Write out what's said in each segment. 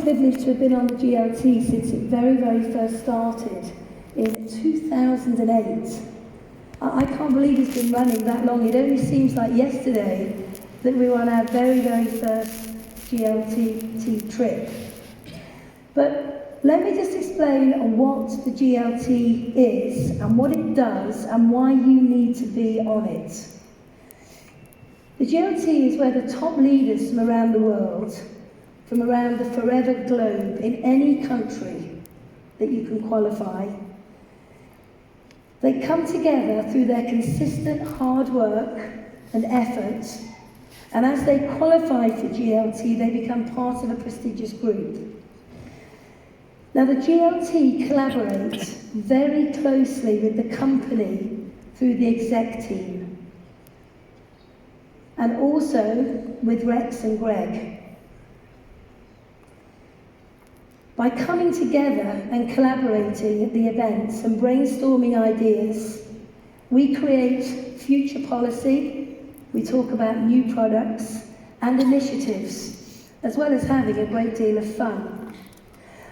privileged to have been on the GLT since it very, very first started in 2008. I can't believe it's been running that long. It only seems like yesterday that we were on our very, very first GLT trip. But let me just explain what the GLT is and what it does and why you need to be on it. The GLT is where the top leaders from around the world, from around the forever globe, in any country that you can qualify, they come together through their consistent hard work and effort, and as they qualify for GLT, they become part of a prestigious group. Now, the GLT collaborates very closely with the company through the exec team, and also with Rex and Greg. By coming together and collaborating at the events and brainstorming ideas, we create future policy, we talk about new products and initiatives, as well as having a great deal of fun.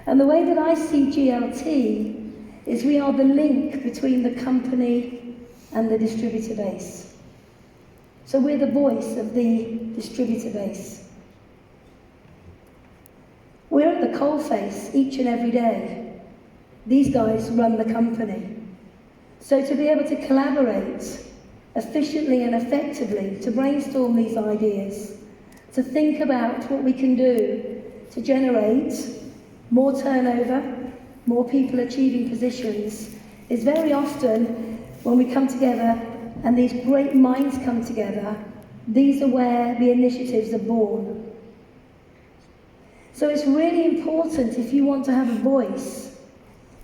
And the way that I see GLT is we are the link between the company and the distributor base. So we're the voice of the distributor base. We're at the coalface each and every day. These guys run the company. So to be able to collaborate efficiently and effectively, to brainstorm these ideas, to think about what we can do to generate more turnover, more people achieving positions, is very often when we come together and these great minds come together, these are where the initiatives are born. So it's really important, if you want to have a voice,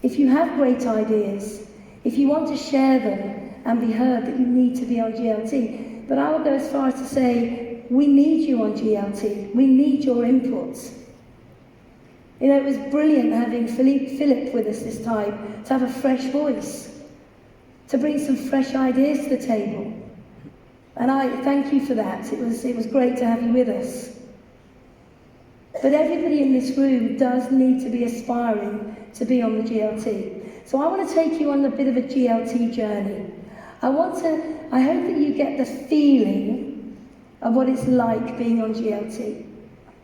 if you have great ideas, if you want to share them and be heard, that you need to be on GLT. But I will go as far as to say, we need you on GLT. We need your inputs. You know, it was brilliant having Philip with us this time, to have a fresh voice, to bring some fresh ideas to the table. And I thank you for that. It was great to have you with us. But everybody in this room does need to be aspiring to be on the GLT. So I want to take you on a bit of a GLT journey. I hope that you get the feeling of what it's like being on GLT.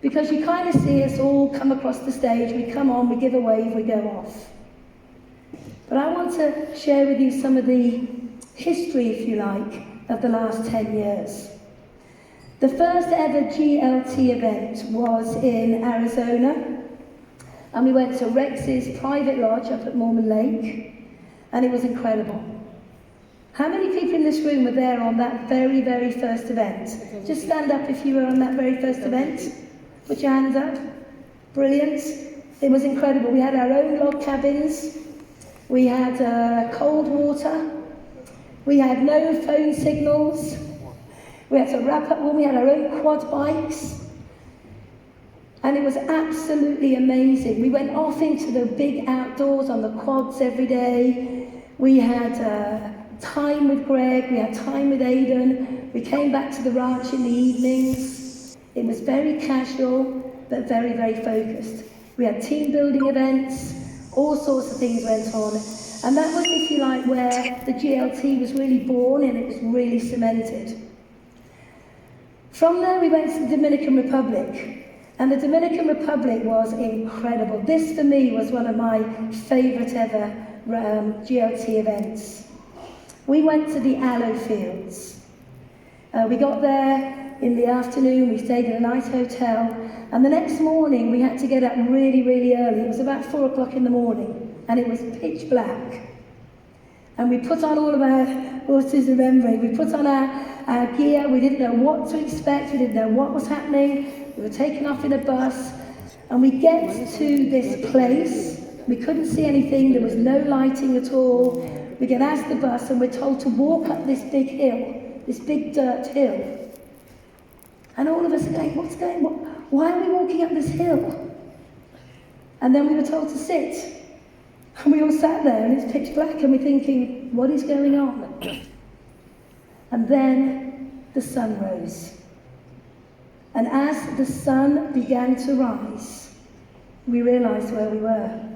Because you kind of see us all come across the stage, we come on, we give a wave, we go off. But I want to share with you some of the history, if you like, of the last 10 years. The first ever GLT event was in Arizona, and we went to Rex's private lodge up at Mormon Lake, and it was incredible. How many people in this room were there on that very, very first event? Just stand up if you were on that very first event. Put your hands up. Brilliant. It was incredible. We had our own log cabins. We had cold water. We had no phone signals. We had to wrap up when we had our own quad bikes. And it was absolutely amazing. We went off into the big outdoors on the quads every day. We had time with Greg, we had time with Aidan. We came back to the ranch in the evenings. It was very casual, but very, very focused. We had team building events, all sorts of things went on. And that was, if you like, where the GLT was really born and it was really cemented. From there, we went to the Dominican Republic, and the Dominican Republic was incredible. This, for me, was one of my favourite ever GLT events. We went to the aloe fields. We got there in the afternoon, we stayed in a nice hotel, and the next morning we had to get up really, really early. It was about 4 o'clock in the morning, and it was pitch black. And we put on all of our horses and memory. We put on our gear. We didn't know what to expect. We didn't know what was happening. We were taken off in a bus. And we get to this place. We couldn't see anything. There was no lighting at all. We get out of the bus and we're told to walk up this big hill, this big dirt hill. And all of us are going, what's going on? Why are we walking up this hill? And then we were told to sit. And we all sat there and it's pitch black and we're thinking, what is going on? And then the sun rose. And as the sun began to rise, we realised where we were.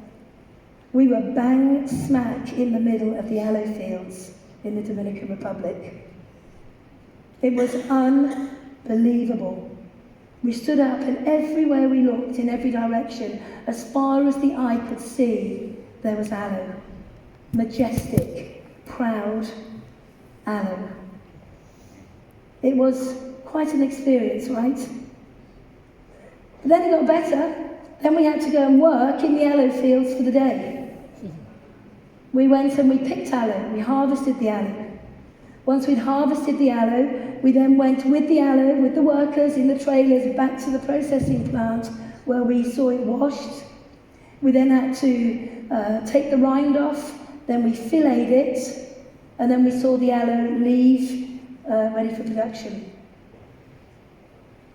We were bang smack in the middle of the aloe fields in the Dominican Republic. It was unbelievable. We stood up, and everywhere we looked, in every direction, as far as the eye could see, there was aloe. Majestic, proud aloe. It was quite an experience, right? But then it got better. Then we had to go and work in the aloe fields for the day. We went and we picked aloe, we harvested the aloe. Once we'd harvested the aloe, we then went with the aloe, with the workers in the trailers, back to the processing plant where we saw it washed. We then had to take the rind off, then we filleted it, and then we saw the aloe leave, ready for production.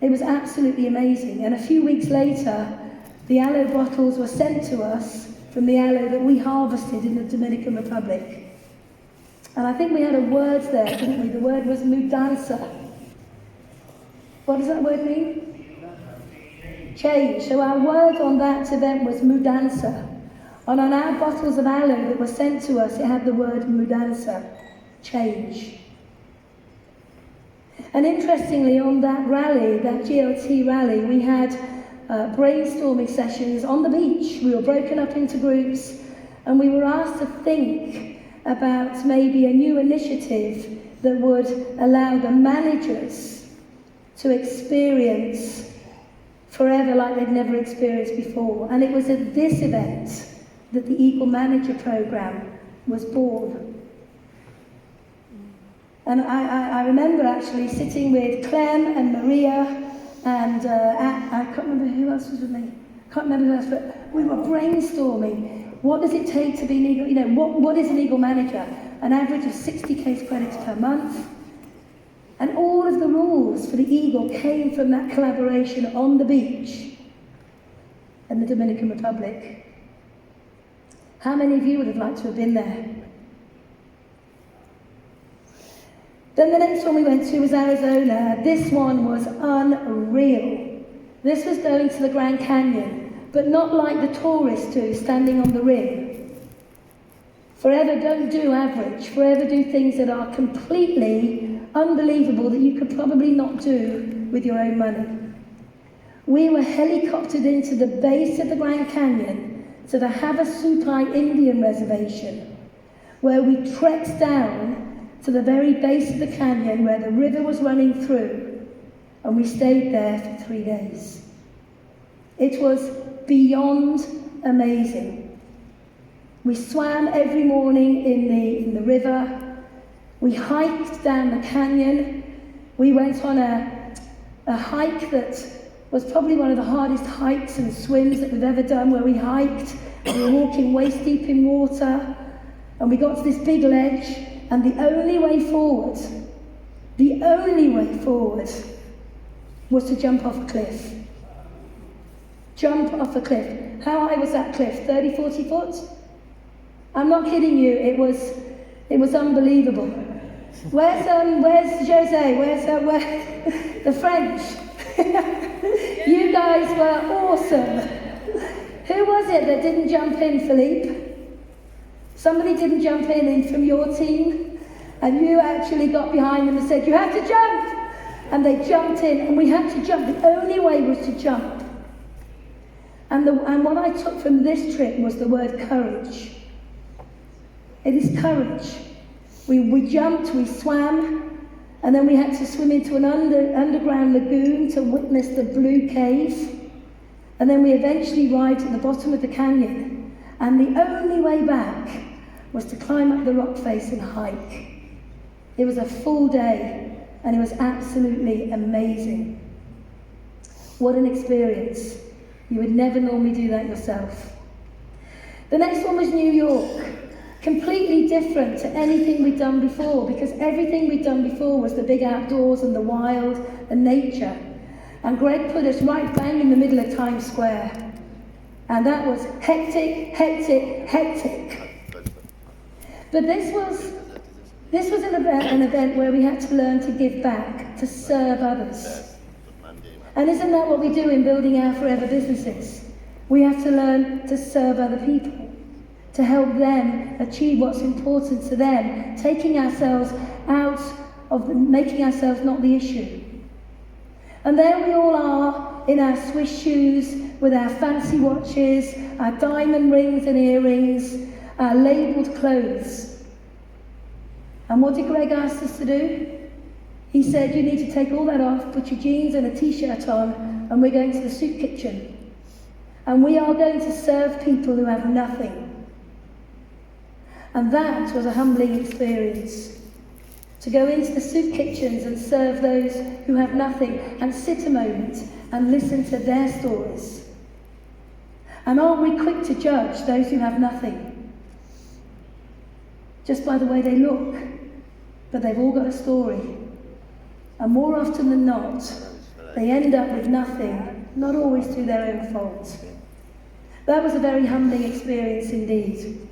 It was absolutely amazing, and a few weeks later, the aloe bottles were sent to us from the aloe that we harvested in the Dominican Republic. And I think we had a word there, didn't we? The word was mudanza. What does that word mean? Change. So our word on that event was mudanza. And on our bottles of aloe that were sent to us, it had the word mudanza, change. And interestingly, on that rally, that GLT rally, we had brainstorming sessions on the beach. We were broken up into groups, and we were asked to think about maybe a new initiative that would allow the managers to experience forever like they'd never experienced before. And it was at this event that the Eagle Manager Programme was born. And I remember actually sitting with Clem and Maria and I can't remember who else was with me. Can't remember who else, but we were brainstorming. What does it take to be an Eagle? You know, what is an Eagle Manager? An average of 60 case credits per month. And all of the rules for the Eagle came from that collaboration on the beach in the Dominican Republic. How many of you would have liked to have been there? Then the next one we went to was Arizona. This one was unreal. This was going to the Grand Canyon, but not like the tourists do, standing on the rim. Forever don't do average. Forever do things that are completely unbelievable that you could probably not do with your own money. We were helicoptered into the base of the Grand Canyon to the Havasupai Indian Reservation, where we trekked down to the very base of the canyon where the river was running through, and we stayed there for 3 days. It was beyond amazing. We swam every morning in the river. We hiked down the canyon. We went on a hike that was probably one of the hardest hikes and swims that we've ever done, where we hiked, we were walking waist deep in water, and we got to this big ledge, and the only way forward was to jump off a cliff. Jump off a cliff. How high was that cliff? 30, 40 foot? I'm not kidding you, it was unbelievable. Where's Jose? Where's the French? You guys were awesome. Who was it that didn't jump in, Philippe? Somebody didn't jump in from your team, and you actually got behind them and said, you have to jump! And they jumped in, and we had to jump. The only way was to jump. And what I took from this trip was the word courage. It is courage. We jumped, we swam, and then we had to swim into an underground lagoon to witness the blue cave. And then we eventually arrived at the bottom of the canyon. And the only way back was to climb up the rock face and hike. It was a full day, and it was absolutely amazing. What an experience. You would never normally do that yourself. The next one was New York. Completely different to anything we'd done before, because everything we'd done before was the big outdoors and the wild and nature. And Greg put us right bang in the middle of Times Square. And that was hectic, hectic, hectic. But this was an event where we had to learn to give back, to serve others. And isn't that what we do in building our forever businesses? We have to learn to serve other people, to help them achieve what's important to them, taking ourselves out of making ourselves not the issue. And there we all are in our Swiss shoes, with our fancy watches, our diamond rings and earrings, our labelled clothes. And what did Greg ask us to do? He said, you need to take all that off, put your jeans and a t-shirt on, and we're going to the soup kitchen. And we are going to serve people who have nothing. And that was a humbling experience. To go into the soup kitchens and serve those who have nothing, and sit a moment and listen to their stories. And aren't we quick to judge those who have nothing? Just by the way they look, but they've all got a story. And more often than not, they end up with nothing, not always through their own fault. That was a very humbling experience indeed.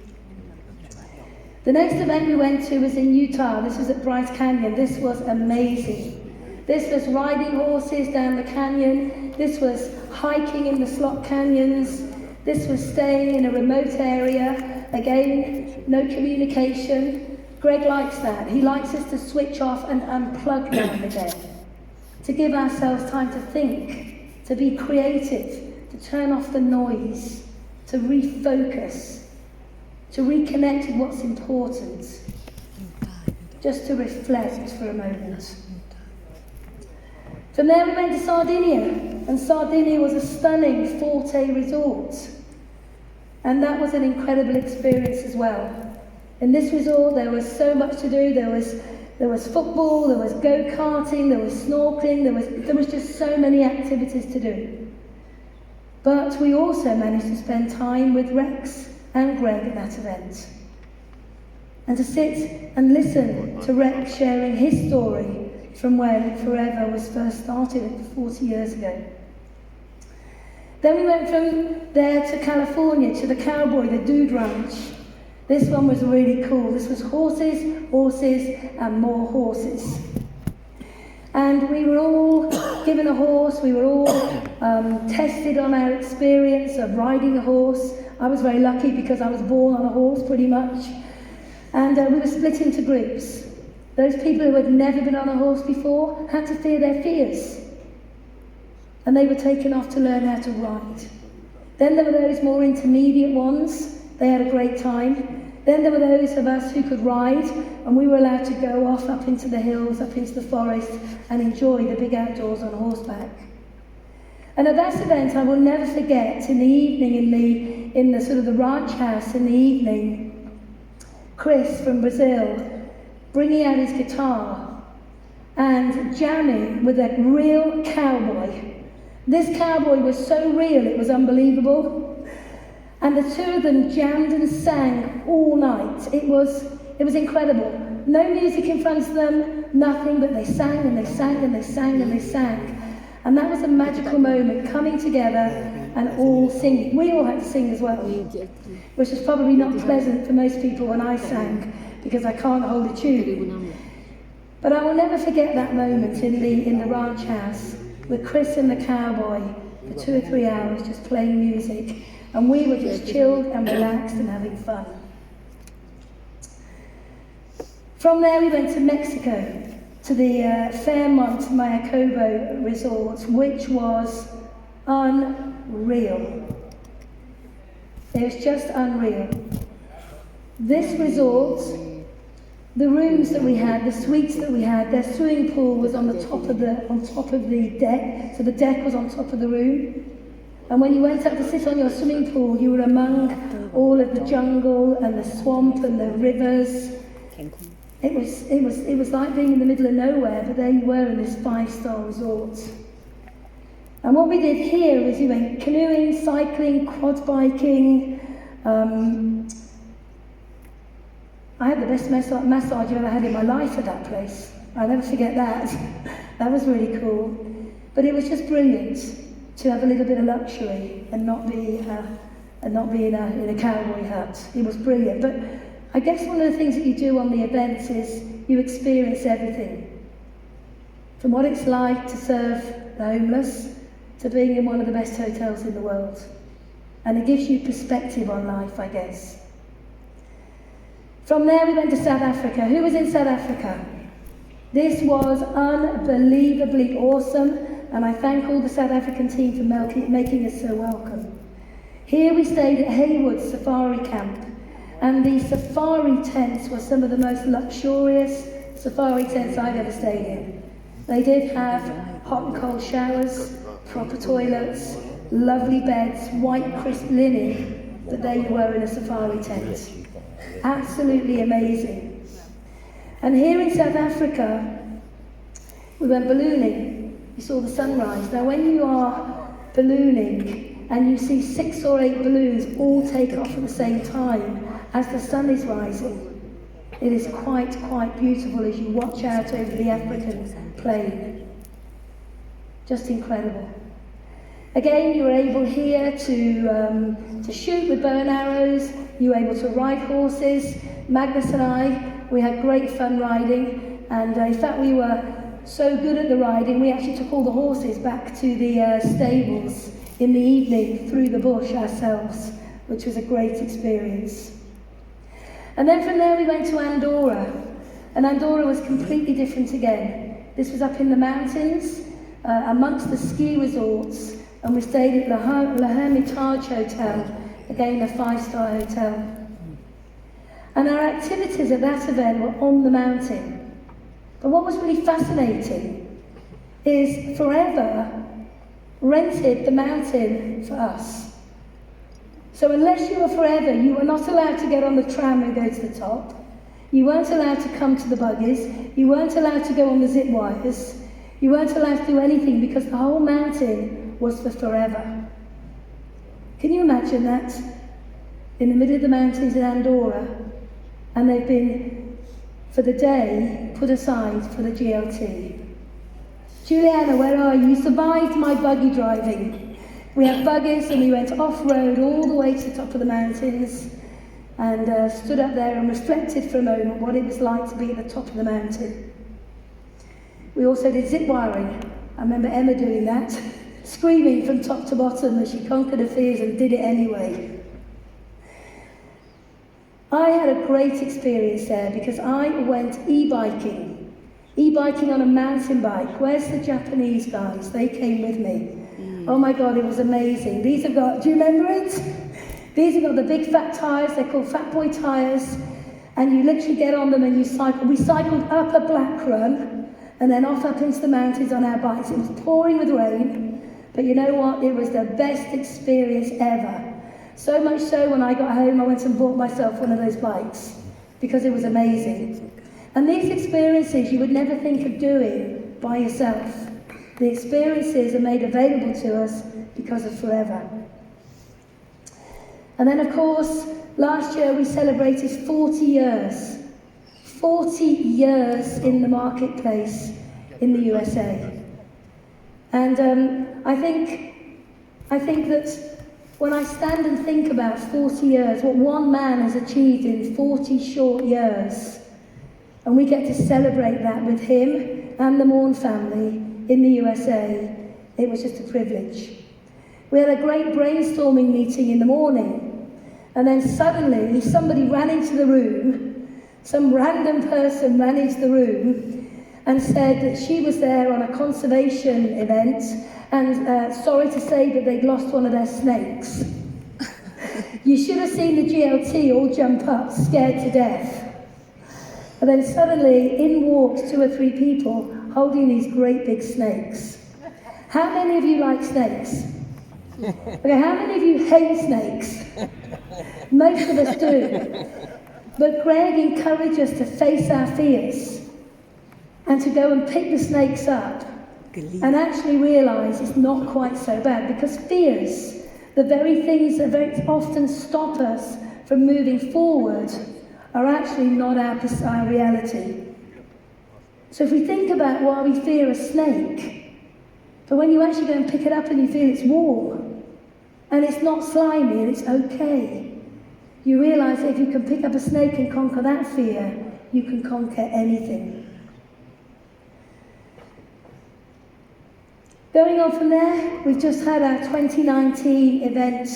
The next event we went to was in Utah. This was at Bryce Canyon. This was amazing. This was riding horses down the canyon. This was hiking in the slot canyons. This was staying in a remote area. Again, no communication. Greg likes that. He likes us to switch off and unplug now and again, to give ourselves time to think, to be creative, to turn off the noise, to refocus, to reconnect with what's important, just to reflect for a moment. From there we went to Sardinia, and Sardinia was a stunning 4-day resort. And that was an incredible experience as well. In this resort there was so much to do. There was football, there was go-karting, there was snorkeling, there was just so many activities to do. But we also managed to spend time with Rex and Greg at that event. And to sit and listen to Rex sharing his story from when Forever was first started 40 years ago. Then we went from there to California, to the Cowboy, the Dude Ranch. This one was really cool. This was horses, horses, and more horses. And we were all given a horse. We were all tested on our experience of riding a horse. I was very lucky because I was born on a horse, pretty much. And we were split into groups. Those people who had never been on a horse before had to fear their fears. And they were taken off to learn how to ride. Then there were those more intermediate ones. They had a great time. Then there were those of us who could ride, and we were allowed to go off up into the hills, up into the forest, and enjoy the big outdoors on horseback. And at that event, I will never forget, in the evening, in the sort of the ranch house in the evening, Chris from Brazil bringing out his guitar and jamming with a real cowboy. This cowboy was so real, it was unbelievable. And the two of them jammed and sang all night. It was incredible. No music in front of them, nothing, but they sang and they sang and they sang and they sang. And that was a magical moment, coming together and all singing. We all had to sing as well, which was probably not pleasant for most people when I sang, because I can't hold a tune. But I will never forget that moment in the ranch house with Chris and the cowboy for 2 or 3 hours just playing music. And we were just chilled and relaxed and having fun. From there we went to Mexico, to the Fairmont Mayakobo resort, which was unreal. It was just unreal. This resort, the rooms that we had, the suites that we had, their swimming pool was on top of the deck, so the deck was on top of the room. And when you went up to sit on your swimming pool, you were among all of the jungle and the swamp and the rivers. It was like being in the middle of nowhere, but there you were in this 5-star resort. And what we did here was we went canoeing, cycling, quad biking. I had the best massage I've ever had in my life at that place. I'll never forget that. That was really cool. But it was just brilliant to have a little bit of luxury and not be in a cowboy hut. It was brilliant. But I guess one of the things that you do on the events is you experience everything. From what it's like to serve the homeless, to being in one of the best hotels in the world. and it gives you perspective on life, I guess. From there we went to South Africa. Who was in South Africa? This was unbelievably awesome, and I thank all the South African team for making us so welcome. Here we stayed at Haywood Safari Camp, and the safari tents were some of the most luxurious safari tents I've ever stayed in. They did have hot and cold showers, proper toilets, lovely beds, white crisp linen, but there you were in a safari tent. Absolutely amazing. And here in South Africa, we went ballooning. We saw the sunrise. Now when you are ballooning and you see 6 or 8 balloons all take off at the same time as the sun is rising, it is quite beautiful as you watch out over the African plain. Just incredible. Again, you were able here to shoot with bow and arrows. You were able to ride horses. Magnus and I, we had great fun riding, and in fact we were so good at the riding, we actually took all the horses back to the stables in the evening through the bush ourselves, which was a great experience. And then from there we went to Andorra, and Andorra was completely different again. This was up in the mountains, amongst the ski resorts, and we stayed at La Hermitage Hotel, again a 5-star hotel. And our activities at that event were on the mountain. But what was really fascinating is Forever rented the mountain for us. So unless you were Forever, you were not allowed to get on the tram and go to the top. You weren't allowed to come to the buggies. You weren't allowed to go on the zip wires. You weren't allowed to do anything because the whole mountain was for Forever. Can you imagine that? In the middle of the mountains in Andorra, and they've been, for the day, put aside for the GLT. Juliana, where are you? You survived my buggy driving. We had buggies and we went off-road all the way to the top of the mountains and stood up there and reflected for a moment what it was like to be at the top of the mountain. We also did zip wiring. I remember Emma doing that, screaming from top to bottom as she conquered her fears and did it anyway. I had a great experience there because I went e-biking on a mountain bike. Where's the Japanese guys? They came with me. Oh my God, it was amazing. These have got, do you remember it? These have got the big fat tyres, they're called fat boy tyres, and you literally get on them and you cycle. We cycled up a black run and then off up into the mountains on our bikes. It was pouring with rain, but you know what? It was the best experience ever. So much so when I got home, I went and bought myself one of those bikes because it was amazing. And these experiences you would never think of doing by yourself. The experiences are made available to us because of Forever. And then of course, last year we celebrated 40 years. 40 years in the marketplace in the USA. And I think that when I stand and think about 40 years, what one man has achieved in 40 short years, and we get to celebrate that with him and the Morn family in the USA, it was just a privilege. We had a great brainstorming meeting in the morning, and then suddenly somebody ran into the room, some random person ran into the room and said that she was there on a conservation event, and sorry to say that they'd lost one of their snakes. You should have seen the GLT all jump up, scared to death. And then suddenly in walked 2 or 3 people holding these great big snakes. How many of you like snakes? Okay, how many of you hate snakes? Most of us do. But Greg encouraged us to face our fears and to go and pick the snakes up and actually realise it's not quite so bad, because fears, the very things that very often stop us from moving forward, are actually not our reality. So if we think about why we fear a snake, but when you actually go and pick it up and you feel it's warm, and it's not slimy and it's okay, you realise that if you can pick up a snake and conquer that fear, you can conquer anything. Going on from there, we've just had our 2019 event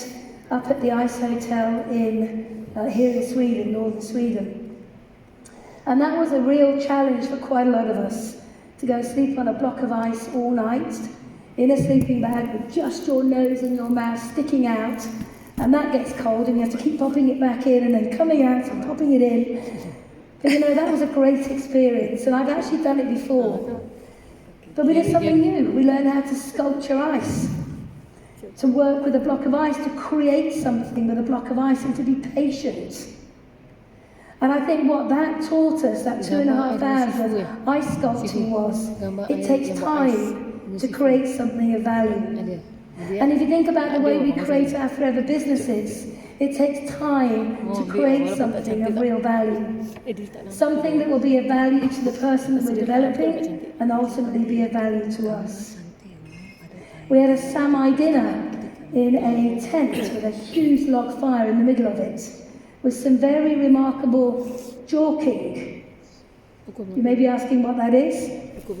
up at the Ice Hotel here in Sweden, northern Sweden. And that was a real challenge for quite a lot of us, to go sleep on a block of ice all night, in a sleeping bag with just your nose and your mouth sticking out, and that gets cold and you have to keep popping it back in and then coming out and popping it in. But you know, that was a great experience, and I've actually done it before. But we did something new. We learned how to sculpture ice, to work with a block of ice, to create something with a block of ice, and to be patient. And I think what that taught us, that 2.5 hours of ice sculpting, was it takes time to create something of value. And if you think about the way we create our forever businesses, it takes time to create something of real value. Something that will be of value to the person that we're developing and ultimately be of value to us. We had a Samai dinner in a tent with a huge log fire in the middle of it, with some very remarkable jorking. You may be asking what that is.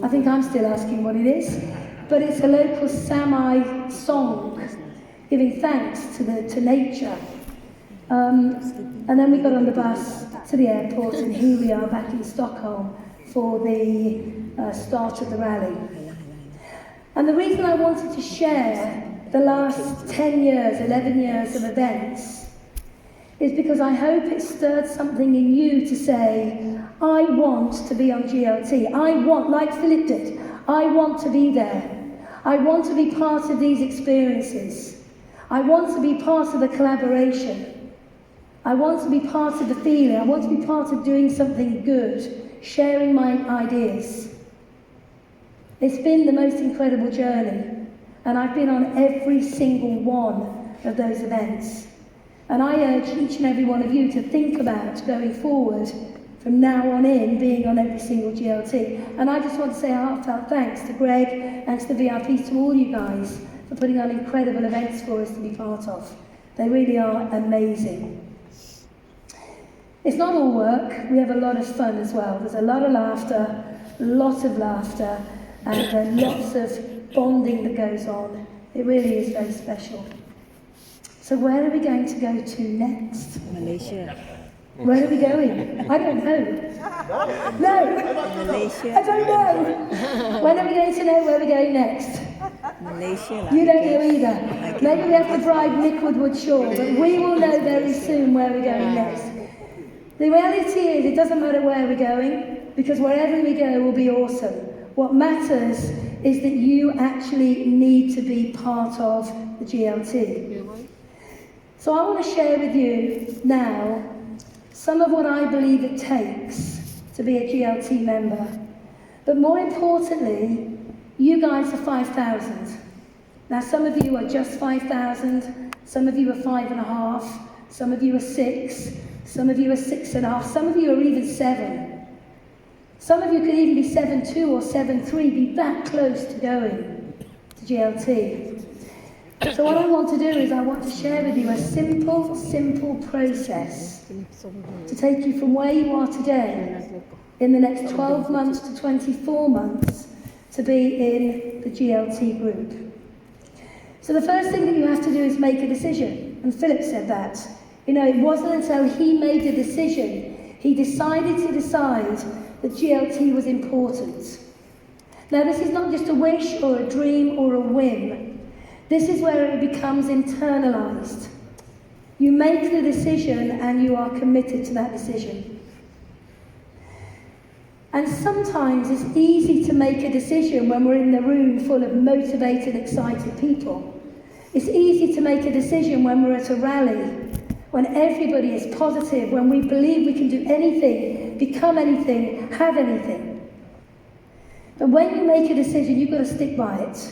I think I'm still asking what it is. But it's a local Sami song, giving thanks to nature. And then we got on the bus to the airport, and here we are back in Stockholm for the start of the rally. And the reason I wanted to share the last 10 years, 11 years of events, is because I hope it stirred something in you to say, I want to be on GLT. I want, like Philip did, I want to be there. I want to be part of these experiences. I want to be part of the collaboration. I want to be part of the feeling. I want to be part of doing something good, sharing my ideas. It's been the most incredible journey, and I've been on every single one of those events. And I urge each and every one of you to think about going forward from now on in, being on every single GLT. And I just want to say a heartfelt thanks to Greg and to the VIPs, to all you guys, for putting on incredible events for us to be part of. They really are amazing. It's not all work, we have a lot of fun as well. There's a lot of laughter, and lots of bonding that goes on. It really is very special. So where are we going to go to next? Malaysia. Where are we going? I don't know. No! Malaysia. I don't know! When are we going to know where we're going next? Malaysia. You don't know either. Maybe we have to bribe Nick Woodward-Shaw, but we will know very soon where we're going next. The reality is, it doesn't matter where we're going, because wherever we go will be awesome. What matters is that you actually need to be part of the GLT. So I want to share with you now some of what I believe it takes to be a GLT member. But more importantly, you guys are 5,000. Now some of you are just 5,000, some of you are 5.5, some of you are 6, some of you are 6.5, some of you are even 7. Some of you could even be 7.2 or 7.3, be that close to going to GLT. So what I want to do is I want to share with you a simple process to take you from where you are today in the next 12 months to 24 months to be in the GLT group. So the first thing that you have to do is make a decision. And Philip said that. You know, it wasn't until he made a decision, he decided that GLT was important. Now this is not just a wish or a dream or a whim. This is where it becomes internalized. You make the decision and you are committed to that decision. And sometimes it's easy to make a decision when we're in the room full of motivated, excited people. It's easy to make a decision when we're at a rally, when everybody is positive, when we believe we can do anything, become anything, have anything. But when you make a decision, you've got to stick by it.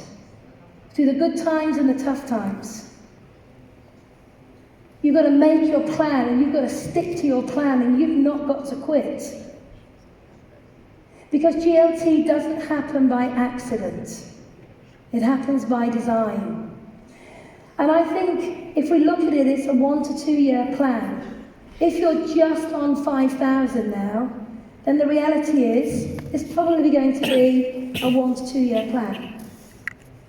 Through the good times and the tough times. You've got to make your plan, and you've got to stick to your plan, and you've not got to quit. Because GLT doesn't happen by accident. It happens by design. And I think if we look at it, it's a 1 to 2 year plan. If you're just on 5,000 now, then the reality is it's probably going to be a 1 to 2 year plan.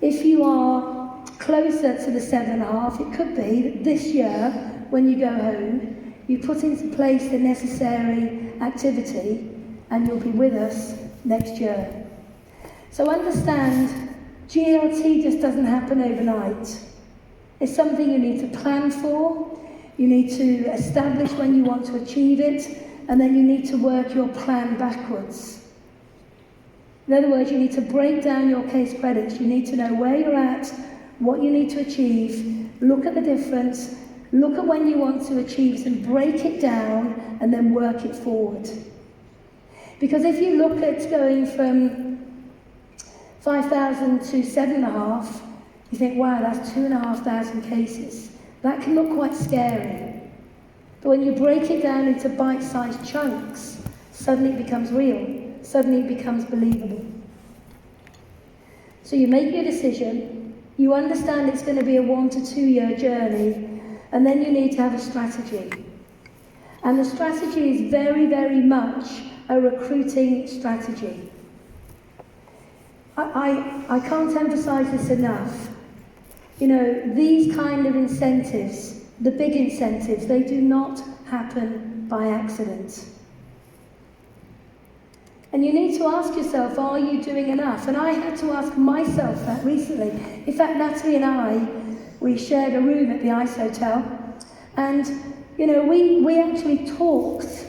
If you are closer to the 7.5, it could be that this year, when you go home, you put into place the necessary activity and you'll be with us next year. So understand, GLT just doesn't happen overnight. It's something you need to plan for, you need to establish when you want to achieve it, and then you need to work your plan backwards. In other words, you need to break down your case credits. You need to know where you're at, what you need to achieve, look at the difference, look at when you want to achieve and break it down and then work it forward. Because if you look at going from 5,000 to 7.5, you think, wow, that's 2,500 cases. That can look quite scary. But when you break it down into bite-sized chunks, suddenly it becomes real. Suddenly it becomes believable. So you make your decision, you understand it's going to be a 1 to 2 year journey, and then you need to have a strategy. And the strategy is very, very much a recruiting strategy. I can't emphasize this enough. You know, these kind of incentives, the big incentives, they do not happen by accident. And you need to ask yourself, are you doing enough? And I had to ask myself that recently. In fact, Natalie and I, we shared a room at the ICE Hotel. And, you know, we actually talked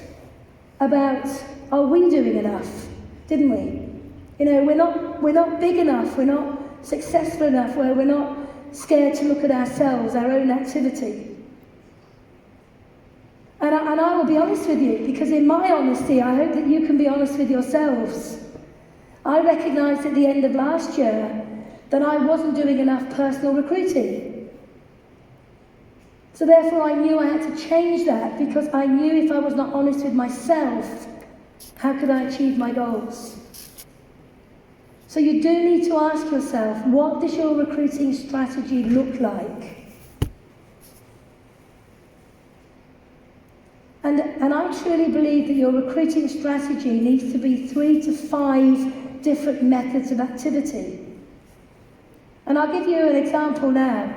about, are we doing enough? Didn't we? You know, we're not big enough, we're not successful enough, where we're not scared to look at ourselves, our own activity. And I will be honest with you, because in my honesty, I hope that you can be honest with yourselves. I recognised at the end of last year that I wasn't doing enough personal recruiting. So therefore I knew I had to change that, because I knew if I was not honest with myself, how could I achieve my goals? So you do need to ask yourself, what does your recruiting strategy look like? And I truly believe that your recruiting strategy needs to be 3 to 5 different methods of activity. And I'll give you an example now.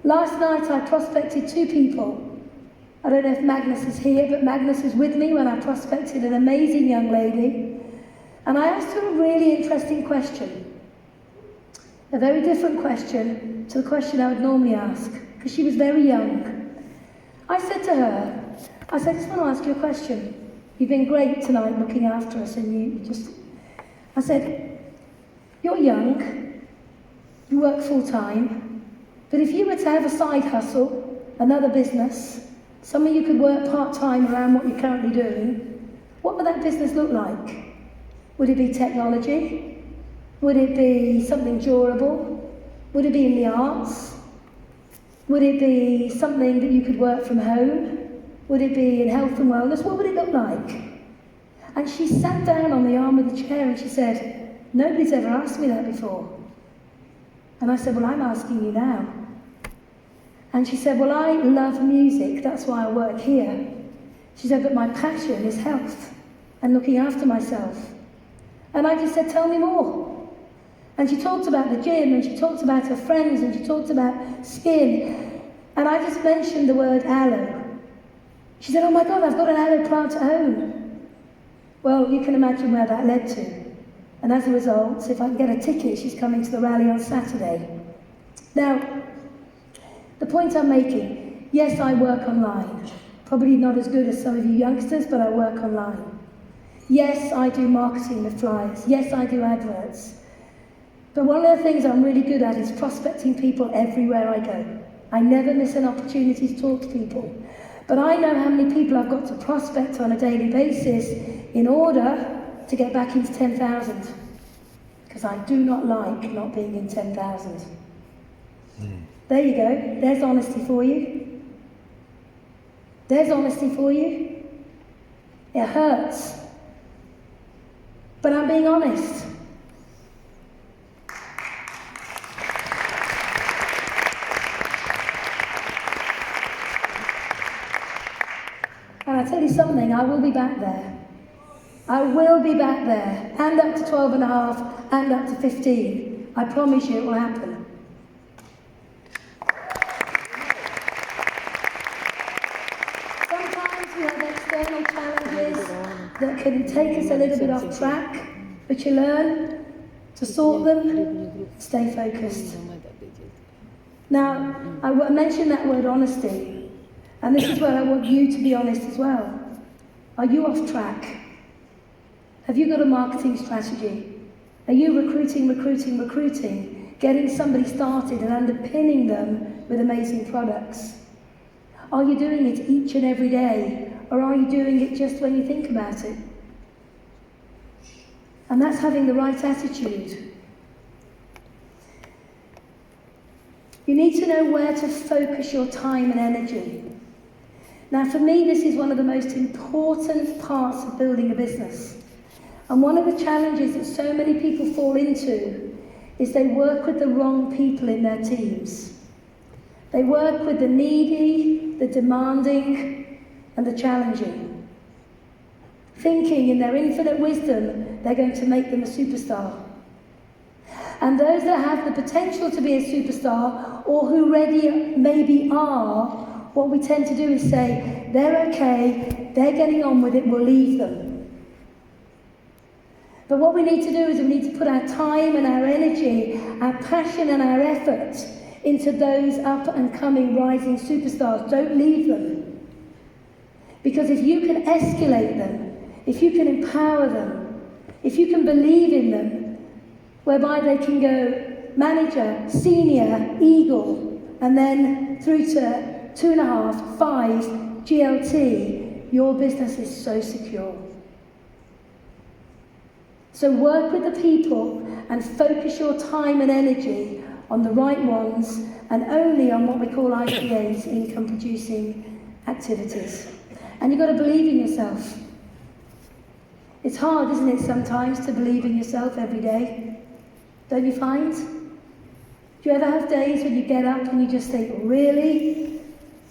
Last night I prospected 2 people. I don't know if Magnus is here, but Magnus was with me when I prospected an amazing young lady. And I asked her a really interesting question. A very different question to the question I would normally ask, because she was very young. I said to her, I just want to ask you a question. You've been great tonight looking after us, and I said, you're young, you work full time, but if you were to have a side hustle, another business, something you could work part-time around what you're currently doing, what would that business look like? Would it be technology? Would it be something durable? Would it be in the arts? Would it be something that you could work from home? Would it be in health and wellness? What would it look like? And she sat down on the arm of the chair and she said, nobody's ever asked me that before. And I said, well, I'm asking you now. And she said, well, I love music, that's why I work here. She said, but my passion is health and looking after myself. And I just said, tell me more. And she talked about the gym, and she talked about her friends, and she talked about skin. And I just mentioned the word aloe. She said, oh my God, I've got an aloe plant at home. Well, you can imagine where that led to. And as a result, if I can get a ticket, she's coming to the rally on Saturday. Now, the point I'm making, yes, I work online. Probably not as good as some of you youngsters, but I work online. Yes, I do marketing with flyers. Yes, I do adverts. But one of the things I'm really good at is prospecting people everywhere I go. I never miss an opportunity to talk to people. But I know how many people I've got to prospect on a daily basis in order to get back into 10,000. Because I do not like not being in 10,000. There you go. There's honesty for you. There's honesty for you. It hurts. But I'm being honest. And I tell you something, I will be back there. I will be back there, and up to 12.5, and up to 15. I promise you it will happen. we have external challenges that can take us a little bit off track, but you learn to sort them, stay focused. Now, I mentioned that word honesty, and this is where I want you to be honest as well. Are you off track? Have you got a marketing strategy? Are you recruiting, getting somebody started and underpinning them with amazing products? Are you doing it each and every day, or are you doing it just when you think about it? And that's having the right attitude. You need to know where to focus your time and energy. Now, for me, this is one of the most important parts of building a business. And one of the challenges that so many people fall into is they work with the wrong people in their teams. They work with the needy, the demanding, and the challenging, thinking in their infinite wisdom they're going to make them a superstar. And those that have the potential to be a superstar, or who already maybe are, what we tend to do is say, they're okay, they're getting on with it, we'll leave them. But what we need to do is we need to put our time and our energy, our passion and our effort into those up and coming rising superstars. Don't leave them. Because if you can escalate them, if you can empower them, if you can believe in them, whereby they can go manager, senior, eagle, and then through to 2.5, 5, GLT, your business is so secure. So work with the people and focus your time and energy on the right ones and only on what we call IPAs, income producing activities. And you've got to believe in yourself. It's hard, isn't it, sometimes to believe in yourself every day? Don't you find? Do you ever have days when you get up and you just think, really?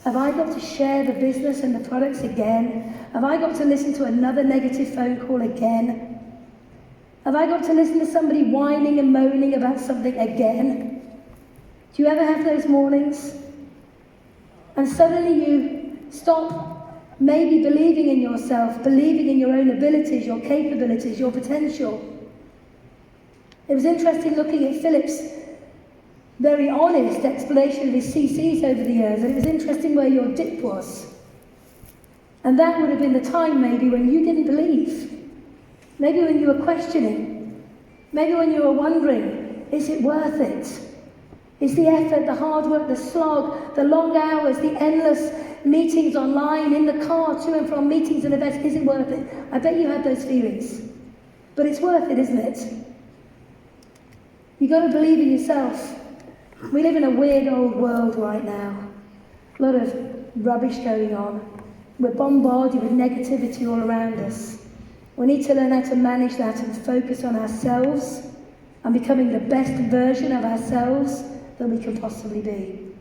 Have I got to share the business and the products again? Have I got to listen to another negative phone call again? Have I got to listen to somebody whining and moaning about something again? Do you ever have those mornings? And suddenly you stop maybe believing in yourself, believing in your own abilities, your capabilities, your potential. It was interesting looking at Philip's very honest explanation of his CCs over the years, and it was interesting where your dip was. And that would have been the time maybe when you didn't believe. Maybe when you were questioning. Maybe when you were wondering, is it worth it? Is the effort, the hard work, the slog, the long hours, the endless meetings online, in the car, to and from meetings and events, is it worth it? I bet you had those feelings. But it's worth it, isn't it? You've got to believe in yourself. We live in a weird old world right now. A lot of rubbish going on. We're bombarded with negativity all around us. We need to learn how to manage that and focus on ourselves and becoming the best version of ourselves that we can possibly be.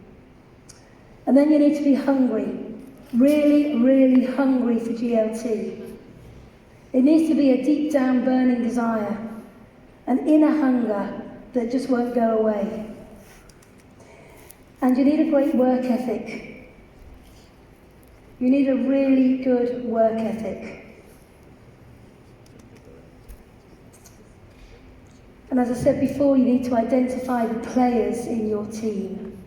And then you need to be hungry, really, really hungry for GLT. It needs to be a deep down burning desire, an inner hunger that just won't go away. And you need a great work ethic. You need a really good work ethic. And as I said before, you need to identify the players in your team.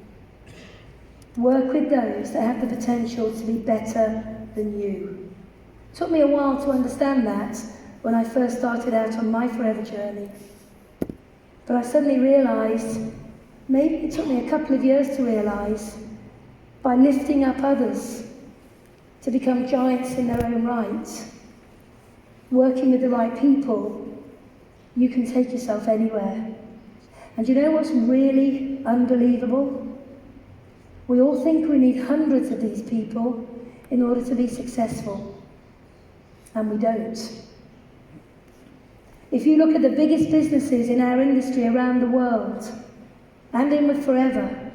Work with those that have the potential to be better than you. It took me a while to understand that when I first started out on my forever journey. But I suddenly realised, maybe it took me a couple of years to realise, by lifting up others to become giants in their own right, working with the right people, you can take yourself anywhere. And you know what's really unbelievable? We all think we need hundreds of these people in order to be successful. And we don't. If you look at the biggest businesses in our industry around the world, and in with Forever,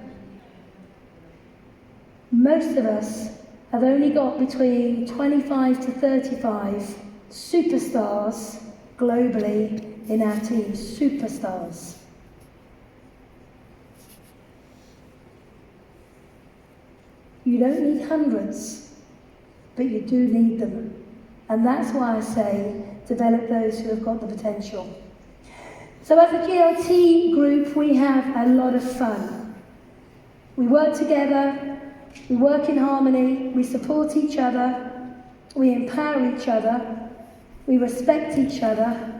most of us have only got between 25 to 35 superstars globally in our team. Superstars. You don't need hundreds. but you do need them. And that's why I say develop those who have got the potential. So as a GLT group, we have a lot of fun. We work together, we work in harmony, we support each other, we empower each other, we respect each other,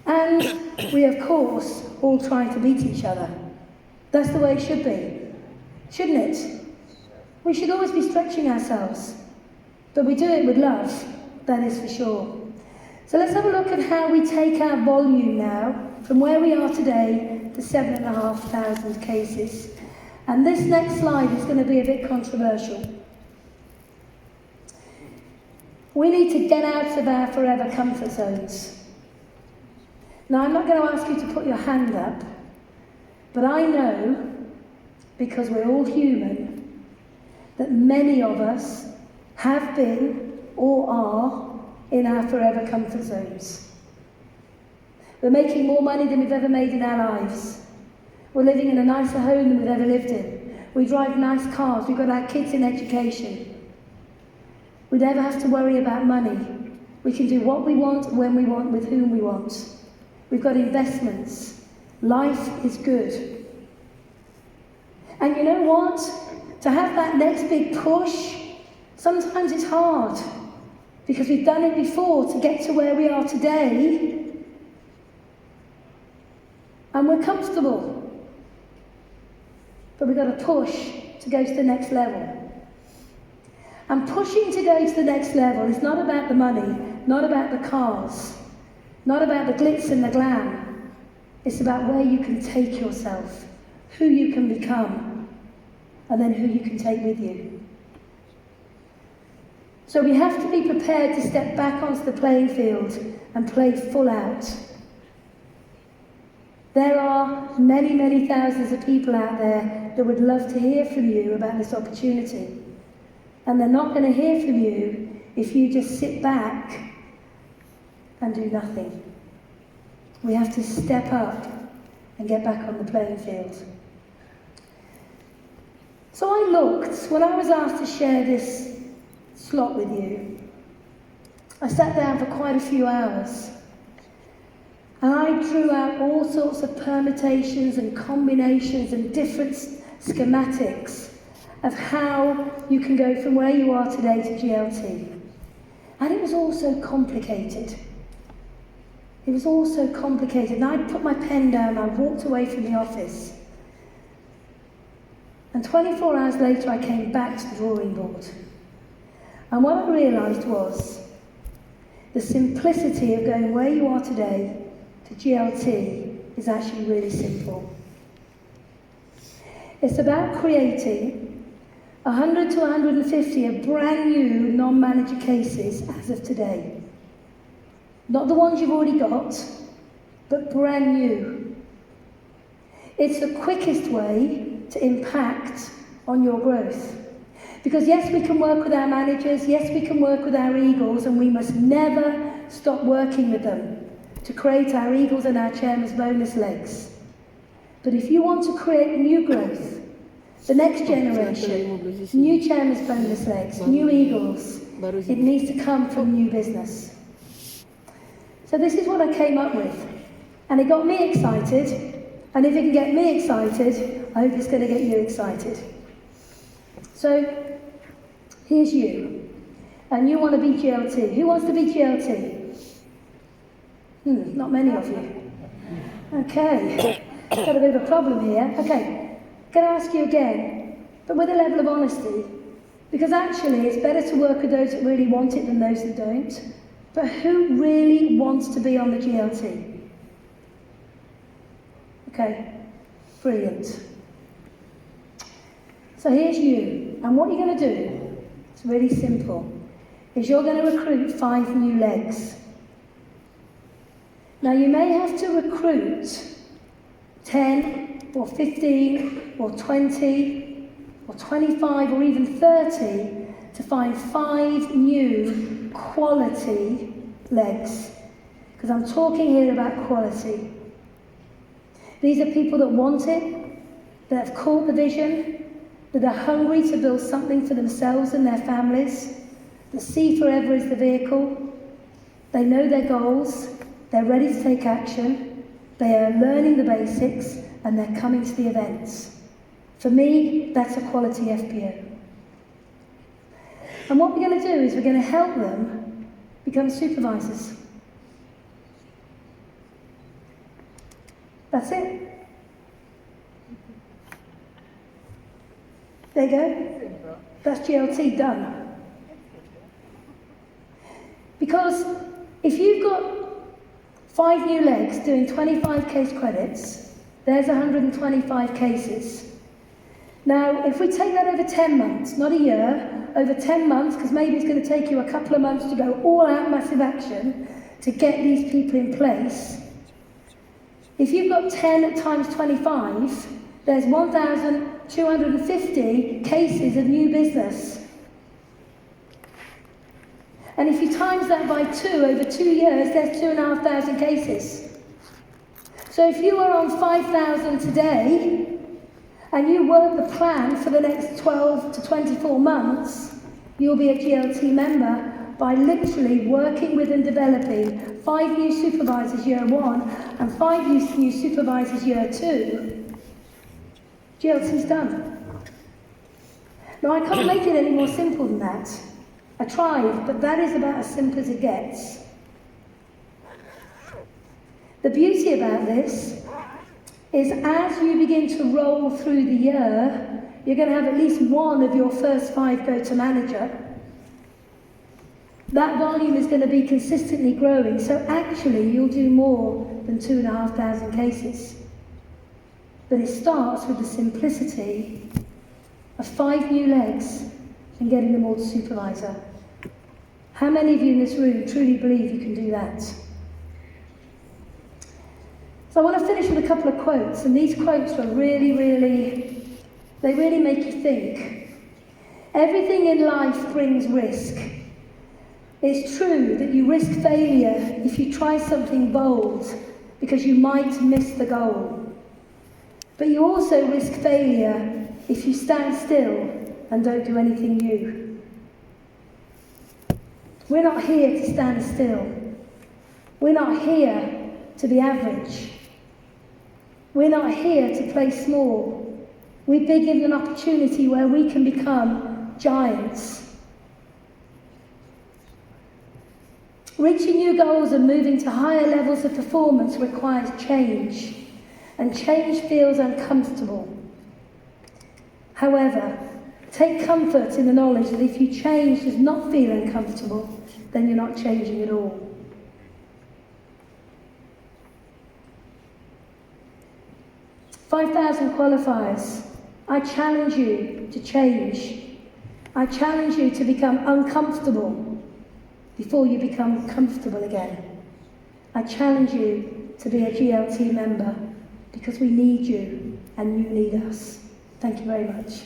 and we, of course, all try to beat each other. That's the way it should be, shouldn't it? We should always be stretching ourselves, but we do it with love, that is for sure. So let's have a look at how we take our volume now from where we are today to 7,500 cases. And this next slide is going to be a bit controversial. We need to get out of our forever comfort zones. Now, I'm not going to ask you to put your hand up, but I know, because we're all human, that many of us have been or are in our forever comfort zones. We're making more money than we've ever made in our lives. We're living in a nicer home than we've ever lived in. We drive nice cars. We've got our kids in education. We never have to worry about money. We can do what we want, when we want, with whom we want. We've got investments. Life is good. And you know what? To have that next big push, sometimes it's hard. Because we've done it before to get to where we are today. And we're comfortable. But we've got to push to go to the next level. And pushing to go to the next level is not about the money, not about the cars, not about the glitz and the glam. It's about where you can take yourself, who you can become, and then who you can take with you. So we have to be prepared to step back onto the playing field and play full out. There are many, many thousands of people out there that would love to hear from you about this opportunity. And they're not going to hear from you if you just sit back and do nothing. We have to step up and get back on the playing field. So I looked, when I was asked to share this slot with you, I sat down for quite a few hours. And I drew out all sorts of permutations and combinations and different schematics of how you can go from where you are today to GLT. And it was all so complicated. It was all so complicated. And I put my pen down, I walked away from the office. And 24 hours later, I came back to the drawing board. And what I realised was the simplicity of going where you are today to GLT is actually really simple. It's about creating 100 to 150 of brand new non-manager cases as of today. Not the ones you've already got, but brand new. It's the quickest way to impact on your growth. Because yes, we can work with our managers, yes, we can work with our eagles, and we must never stop working with them to create our eagles and our chairman's bonus legs. But if you want to create new growth, the next generation, new chairman's bonus legs, new eagles, it needs to come from new business. So this is what I came up with. And it got me excited. And if it can get me excited, I hope it's going to get you excited. So here's you. And you want to be GLT. Who wants to be GLT? Not many of you. Okay. Got a bit of a problem here. Okay. Going to ask you again, but with a level of honesty. Because actually, it's better to work with those that really want it than those that don't. But who really wants to be on the GLT? Okay, brilliant. So here's you. And what you're going to do, it's really simple, is you're going to recruit 5 new legs. Now, you may have to recruit 10 or 15 or 20 or 25 or even 30 to find 5 new quality legs. Because I'm talking here about quality. These are people that want it, that have caught the vision, that are hungry to build something for themselves and their families, The C forever is the vehicle. They know their goals, they're ready to take action, they are learning the basics, and they're coming to the events. For me, that's a quality FPO. And what we're going to do is we're going to help them become supervisors. That's it. There you go. That's GLT done. Because if you've got 5 new legs doing 25 case credits, there's 125 cases. Now, if we take that over 10 months, not a year, over 10 months, because maybe it's going to take you a couple of months to go all out massive action to get these people in place. If you've got 10 times 25, there's 1,250 cases of new business. And if you times that by 2 over 2 years, there's 2,500 cases. So if you are on 5,000 today, and you work the plan for the next 12 to 24 months, you'll be a GLT member by literally working with and developing 5 new supervisors year 1 and 5 new supervisors year 2. GLT's done. Now, I can't make it any more simple than that. I tried, but that is about as simple as it gets. The beauty about this is as you begin to roll through the year, you're going to have at least one of your first 5 go to manager. That volume is going to be consistently growing, so actually you'll do more than 2,500 cases. But it starts with the simplicity of 5 new legs and getting them all to supervisor. How many of you in this room truly believe you can do that? So I want to finish with a couple of quotes, and these quotes are really make you think. Everything in life brings risk. It's true that you risk failure if you try something bold, because you might miss the goal. But you also risk failure if you stand still and don't do anything new. We're not here to stand still. We're not here to be average. We're not here to play small. We've been given an opportunity where we can become giants. Reaching new goals and moving to higher levels of performance requires change, and change feels uncomfortable. However, take comfort in the knowledge that if you change does not feel uncomfortable, then you're not changing at all. "5,000 qualifiers. I challenge you to change. I challenge you to become uncomfortable before you become comfortable again. I challenge you to be a GLT member because we need you and you need us." Thank you very much.